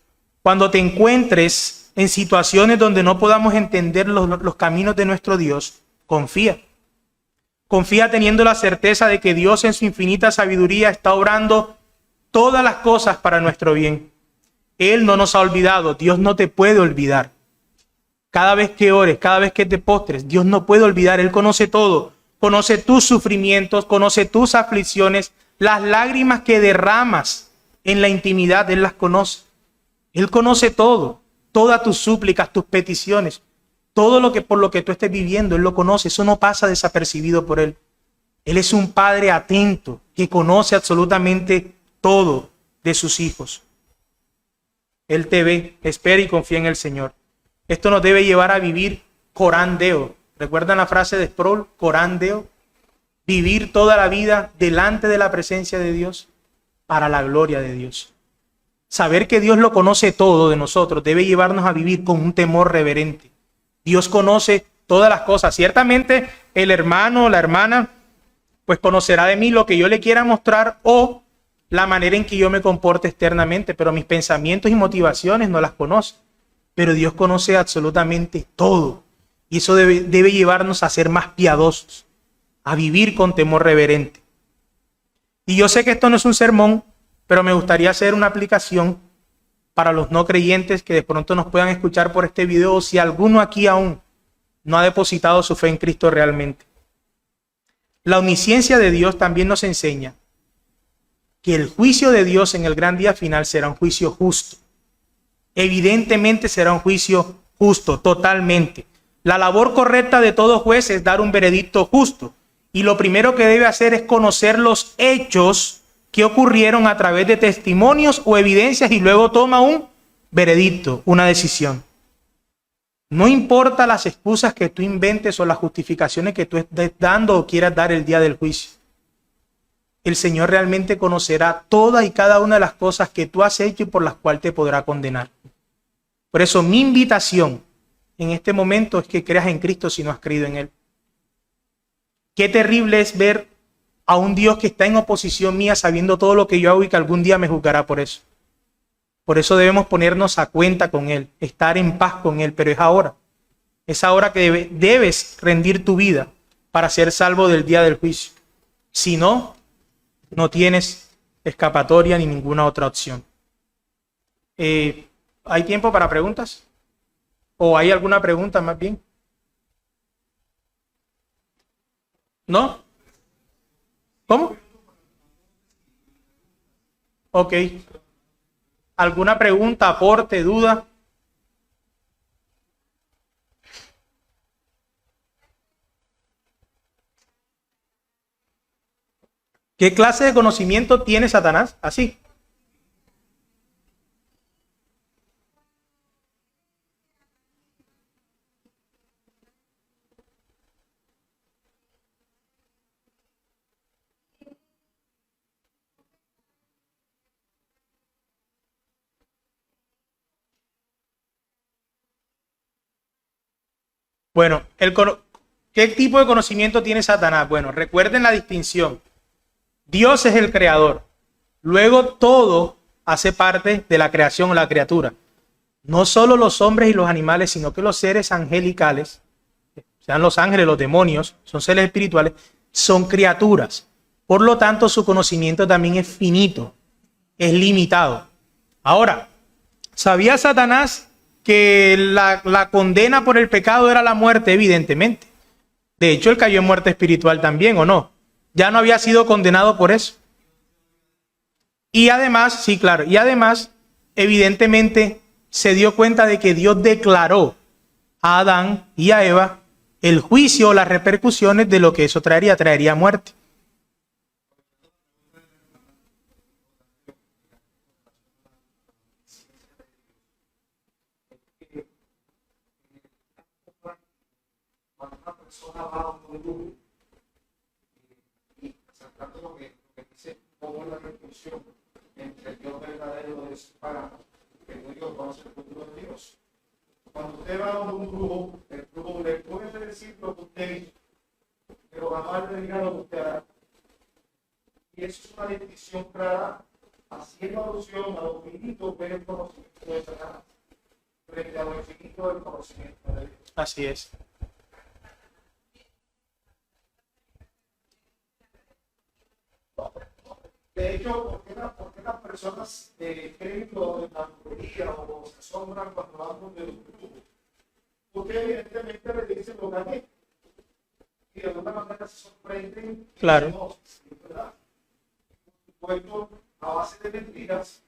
Cuando te encuentres en situaciones donde no podamos entender los caminos de nuestro Dios, confía. Confía teniendo la certeza de que Dios en su infinita sabiduría está obrando todas las cosas para nuestro bien. Él no nos ha olvidado. Dios no te puede olvidar. Cada vez que ores, cada vez que te postres, Dios no puede olvidar. Él conoce todo. Conoce tus sufrimientos, conoce tus aflicciones, las lágrimas que derramas en la intimidad, Él las conoce. Él conoce todo, todas tus súplicas, tus peticiones, todo lo que por lo que tú estés viviendo, Él lo conoce. Eso no pasa desapercibido por Él. Él es un padre atento que conoce absolutamente todo de sus hijos. Él te ve, espera y confía en el Señor. Esto nos debe llevar a vivir coram Deo. ¿Recuerdan la frase de Sproul? Coram Deo. Vivir toda la vida delante de la presencia de Dios para la gloria de Dios. Saber que Dios lo conoce todo de nosotros debe llevarnos a vivir con un temor reverente. Dios conoce todas las cosas. Ciertamente el hermano o la hermana pues conocerá de mí lo que yo le quiera mostrar o la manera en que yo me comporte externamente, pero mis pensamientos y motivaciones no las conoce. Pero Dios conoce absolutamente todo. Y eso debe llevarnos a ser más piadosos, a vivir con temor reverente. Y yo sé que esto no es un sermón, pero me gustaría hacer una aplicación para los no creyentes que de pronto nos puedan escuchar por este video, o si alguno aquí aún no ha depositado su fe en Cristo realmente. La omnisciencia de Dios también nos enseña que el juicio de Dios en el gran día final será un juicio justo. Evidentemente será un juicio justo, totalmente. La labor correcta de todo juez es dar un veredicto justo. Y lo primero que debe hacer es conocer los hechos que ocurrieron a través de testimonios o evidencias y luego toma un veredicto, una decisión. No importa las excusas que tú inventes o las justificaciones que tú estés dando o quieras dar el día del juicio. El Señor realmente conocerá todas y cada una de las cosas que tú has hecho y por las cuales te podrá condenar. Por eso mi invitación en este momento es que creas en Cristo si no has creído en Él. Qué terrible es ver a un Dios que está en oposición mía sabiendo todo lo que yo hago y que algún día me juzgará por eso. Por eso debemos ponernos a cuenta con Él, estar en paz con Él, pero es ahora. Es ahora que debes rendir tu vida para ser salvo del día del juicio. Si no, no tienes escapatoria ni ninguna otra opción. ¿Hay tiempo para preguntas? ¿O hay alguna pregunta más bien? ¿No? ¿Cómo? Ok. ¿Alguna pregunta, aporte, duda? ¿Qué clase de conocimiento tiene Satanás? Así. Bueno, ¿qué tipo de conocimiento tiene Satanás? Bueno, recuerden la distinción. Dios es el creador. Luego todo hace parte de la creación o la criatura. No solo los hombres y los animales, sino que los seres angelicales, sean los ángeles, los demonios, son seres espirituales, son criaturas. Por lo tanto, su conocimiento también es finito, es limitado. Ahora, ¿sabía Satanás que la condena por el pecado era la muerte? Evidentemente. De hecho, él cayó en muerte espiritual también, ¿o no? Ya no había sido condenado por eso. Y además, sí, claro, y además, evidentemente, se dio cuenta de que Dios declaró a Adán y a Eva el juicio o las repercusiones de lo que eso traería muerte. Cuando una persona va a un grupo y acercando lo que dice, cómo es la relación entre el Dios verdadero de ese pagano, que no Dios conoce el futuro de Dios. Cuando usted va a un grupo, el grupo le puede decir lo que usted hizo, pero jamás le dirá lo que usted hará. Y eso es una distinción clara haciendo alusión a lo finito que es el conocimiento de Satanás, frente a lo infinito del conocimiento de Dios. Así es. De hecho, ¿por qué las personas creen lo de la brujería o se asombran cuando hablan de los brujos? Porque evidentemente le dicen lo que hay. Y de alguna manera se sorprenden. Claro. No, sí, ¿verdad? Por supuesto, a base de mentiras,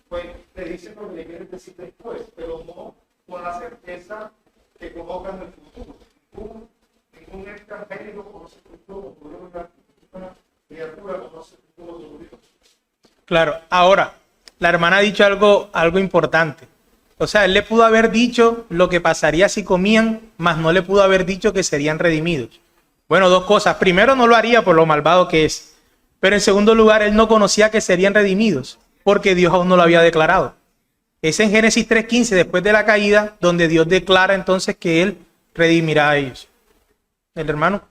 pues le dicen lo que le quieren decir después, pero no con la certeza que conozcan el futuro. Ningún extranjero conoce el futuro, una criatura conoce el futuro de Dios. Claro. Ahora, la hermana ha dicho algo importante. O sea, él le pudo haber dicho lo que pasaría si comían, mas no le pudo haber dicho que serían redimidos. Bueno, dos cosas. Primero, no lo haría por lo malvado que es. Pero en segundo lugar, él no conocía que serían redimidos, porque Dios aún no lo había declarado. Es en Génesis 3:15, después de la caída, donde Dios declara entonces que él redimirá a ellos. ¿El hermano?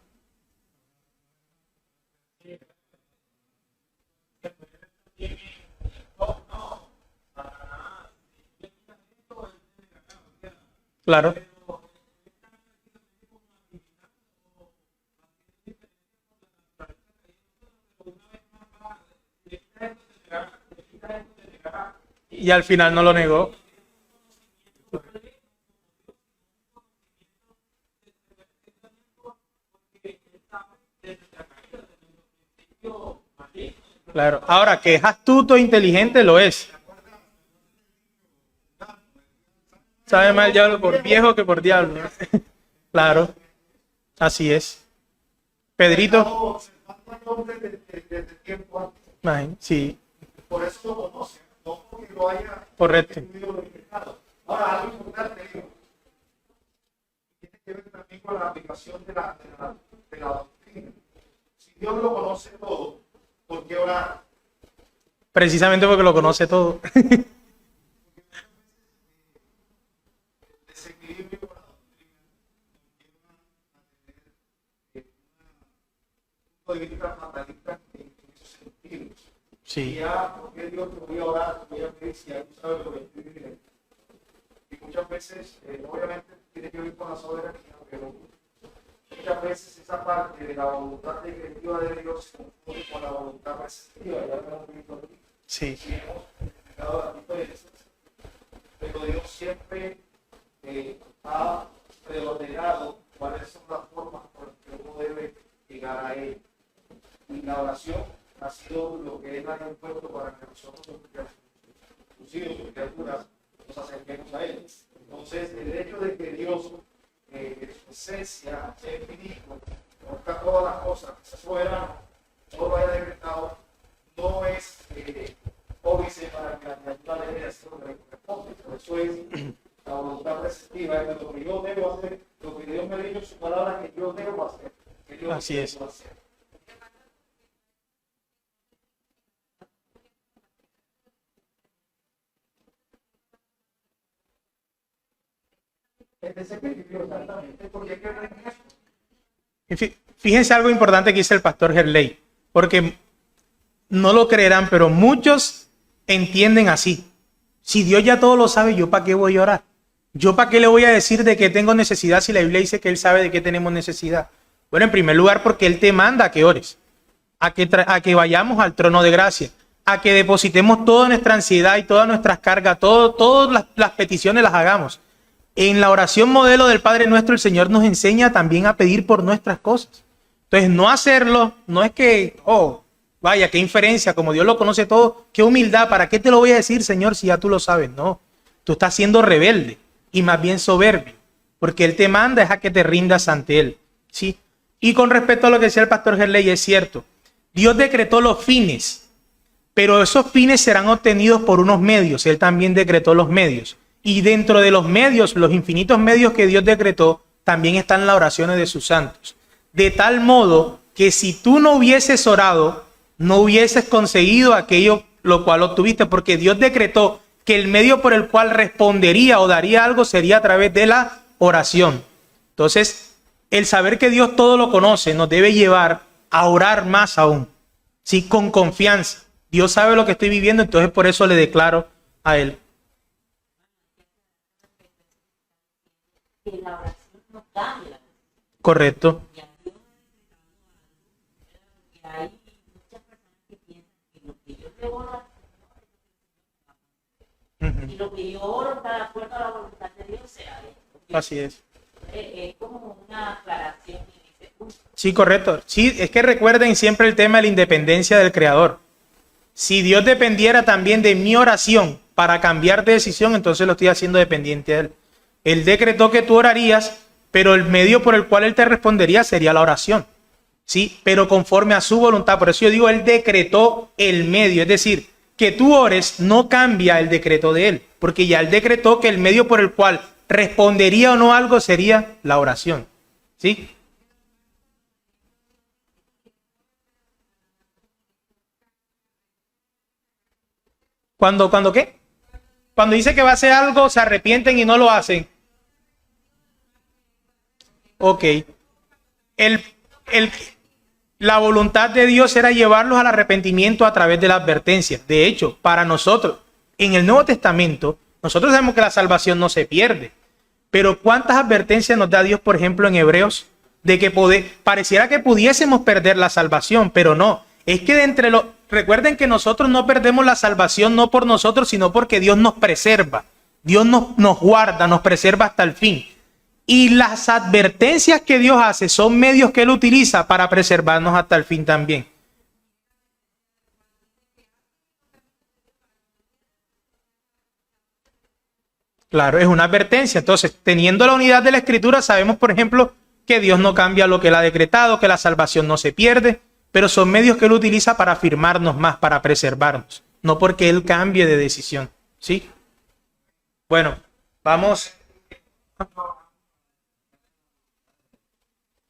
Claro. Y al final no lo negó. Claro. Ahora, que es astuto e inteligente, lo es. Sabe más el diablo por viejo que por diablo. Claro. Así es. Pedrito. Sí. Por eso lo conoce, no porque lo haya Correcto. experimentado. Ahora, algo importante, digo, tiene que ver también con la aplicación de la doctrina. Si Dios lo conoce todo, ¿por qué orar? Precisamente porque lo conoce todo. Desequilibrio con la doctrina un punto de vista fatalista en esos sentidos. Sí. Ya, porque Dios te voy a orar, te voy a pedir si ya tú sabes lo que estoy viviendo. Y muchas veces, obviamente, tiene que ver con la soberanía, pero muchas veces esa parte de la voluntad definitiva de Dios se confunde con la voluntad receptiva. Ya lo hemos visto aquí. Sí. Y hemos explicado las diferencias. Pero Dios siempre ha preordenado cuáles son las formas por las que uno debe llegar a Él. Y la oración ha sido lo que Él ha impuesto para que nosotros, sus hijos, sus criaturas, nos acerquemos a Él. Entonces, el hecho de que Dios, en su esencia, sea infinito, conozca todas las cosas, sea soberano, todo lo haya decretado, no es óbice para que la criatura deje de hacer lo que le corresponde. Por eso es la voluntad receptiva, es lo que yo debo hacer, lo que Dios me dijo en su palabra que yo debo hacer. Que yo Así es. debo hacer. Exactamente, porque Fíjense algo importante que dice el pastor Gerley, porque no lo creerán, pero muchos entienden así. Si Dios ya todo lo sabe, ¿yo para qué voy a orar? ¿Yo para qué le voy a decir de qué tengo necesidad si la Biblia dice que Él sabe de qué tenemos necesidad? Bueno, en primer lugar, porque Él te manda a que ores, a que vayamos al trono de gracia, a que depositemos toda nuestra ansiedad y todas nuestras cargas, todas las peticiones las hagamos. En la oración modelo del Padre Nuestro, el Señor nos enseña también a pedir por nuestras cosas. Entonces, no hacerlo, no es que, vaya, qué inferencia, como Dios lo conoce todo, qué humildad, ¿para qué te lo voy a decir, Señor, si ya tú lo sabes? No, tú estás siendo rebelde y más bien soberbio, porque Él te manda es a que te rindas ante Él, ¿sí? Y con respecto a lo que decía el pastor Gerley, es cierto, Dios decretó los fines, pero esos fines serán obtenidos por unos medios, Él también decretó los medios. Y dentro de los medios, los infinitos medios que Dios decretó, también están las oraciones de sus santos. De tal modo que si tú no hubieses orado, no hubieses conseguido aquello lo cual obtuviste, porque Dios decretó que el medio por el cual respondería o daría algo sería a través de la oración. Entonces, el saber que Dios todo lo conoce nos debe llevar a orar más aún, ¿sí? Con confianza. Dios sabe lo que estoy viviendo, entonces por eso le declaro a Él. Que la oración no cambia. Correcto. Y a Dios que hay muchas personas que piensan que lo que yo le oro y lo que yo oro está de acuerdo a la voluntad de Dios será esto. Así es. Es como una aclaración y dice, Sí, correcto. Sí, es que recuerden siempre el tema de la independencia del Creador. Si Dios dependiera también de mi oración para cambiar de decisión, entonces lo estoy haciendo dependiente de Él. Él decretó que tú orarías, pero el medio por el cual Él te respondería sería la oración. Sí, pero conforme a su voluntad. Por eso yo digo, Él decretó el medio. Es decir, que tú ores no cambia el decreto de Él, porque ya Él decretó que el medio por el cual respondería o no algo sería la oración. ¿Sí? ¿Cuándo qué? Cuando dice que va a hacer algo, se arrepienten y no lo hacen. Ok. El, la voluntad de Dios era llevarlos al arrepentimiento a través de la advertencia. De hecho, para nosotros, en el Nuevo Testamento, nosotros sabemos que la salvación no se pierde. Pero ¿cuántas advertencias nos da Dios, por ejemplo, en Hebreos? De que pareciera que pudiésemos perder la salvación, pero no. Es que de entre los... Recuerden que nosotros no perdemos la salvación no por nosotros, sino porque Dios nos preserva. Dios nos guarda, nos preserva hasta el fin. Y las advertencias que Dios hace son medios que Él utiliza para preservarnos hasta el fin también. Claro, es una advertencia. Entonces, teniendo la unidad de la Escritura, sabemos, por ejemplo, que Dios no cambia lo que Él ha decretado, que la salvación no se pierde, pero son medios que Él utiliza para afirmarnos más, para preservarnos, no porque Él cambie de decisión. ¿Sí? Bueno, vamos.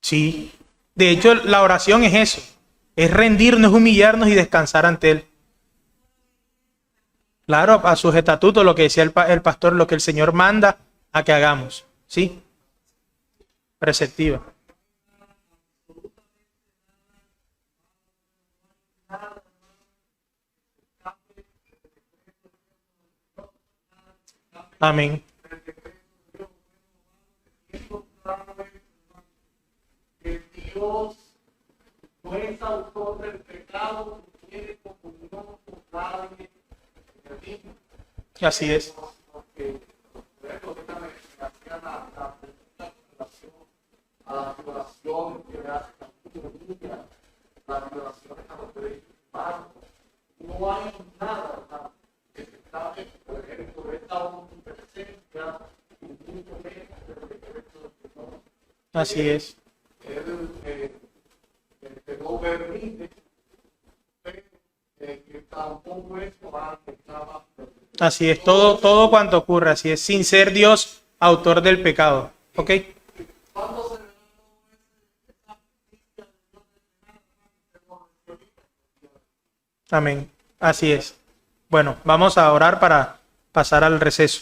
Sí, de hecho la oración es eso, es rendirnos, humillarnos y descansar ante Él. Claro, a sus estatutos, lo que decía el pastor, lo que el Señor manda a que hagamos. ¿Sí? Preceptiva. Amén. Que Dios no es autor del pecado, ni tiene comunión con nadie. Así es. Porque, por ejemplo, déjame hacía la pregunta en relación a las violaciones que le hace las violaciones a los derechos humanos. No hay nada, ¿verdad?, que se establezca, por ejemplo, esta omnipresencia y mucho menos de los derechos humanos. Así es. Él no permite, que tampoco esto va a afectar. Así es, todo cuanto ocurre, así es, sin ser Dios autor del pecado. ¿Ok? Amén. Así es. Bueno, vamos a orar para pasar al receso.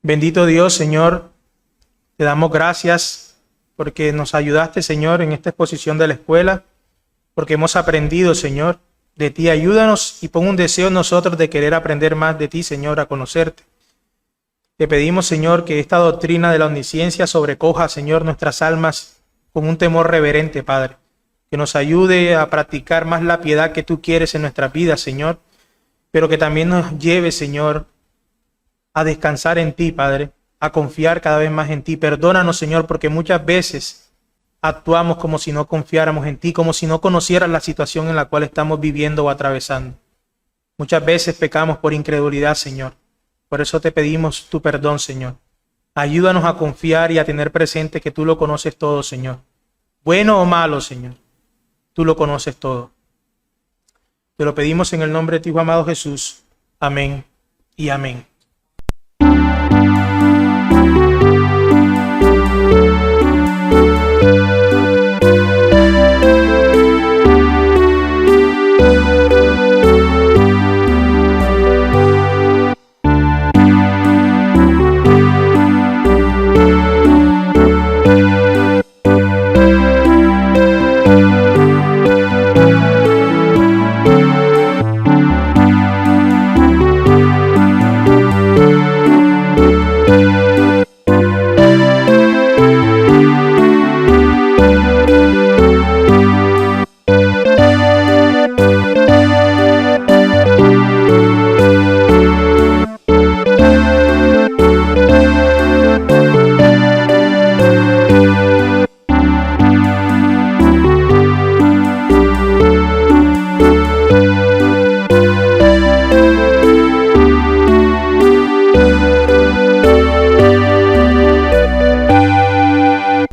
Bendito Dios, Señor, te damos gracias porque nos ayudaste, Señor, en esta exposición de la escuela, porque hemos aprendido, Señor, de ti. Ayúdanos y pon un deseo en nosotros de querer aprender más de ti, Señor, a conocerte. Te pedimos, Señor, que esta doctrina de la omnisciencia sobrecoja, Señor, nuestras almas con un temor reverente, Padre. Que nos ayude a practicar más la piedad que tú quieres en nuestras vidas, Señor. Pero que también nos lleve, Señor, a descansar en ti, Padre. A confiar cada vez más en ti. Perdónanos, Señor, porque muchas veces actuamos como si no confiáramos en ti, como si no conocieras la situación en la cual estamos viviendo o atravesando. Muchas veces pecamos por incredulidad, Señor. Por eso te pedimos tu perdón, Señor. Ayúdanos a confiar y a tener presente que tú lo conoces todo, Señor. Bueno o malo, Señor. Tú lo conoces todo. Te lo pedimos en el nombre de tu Hijo amado Jesús. Amén y amén.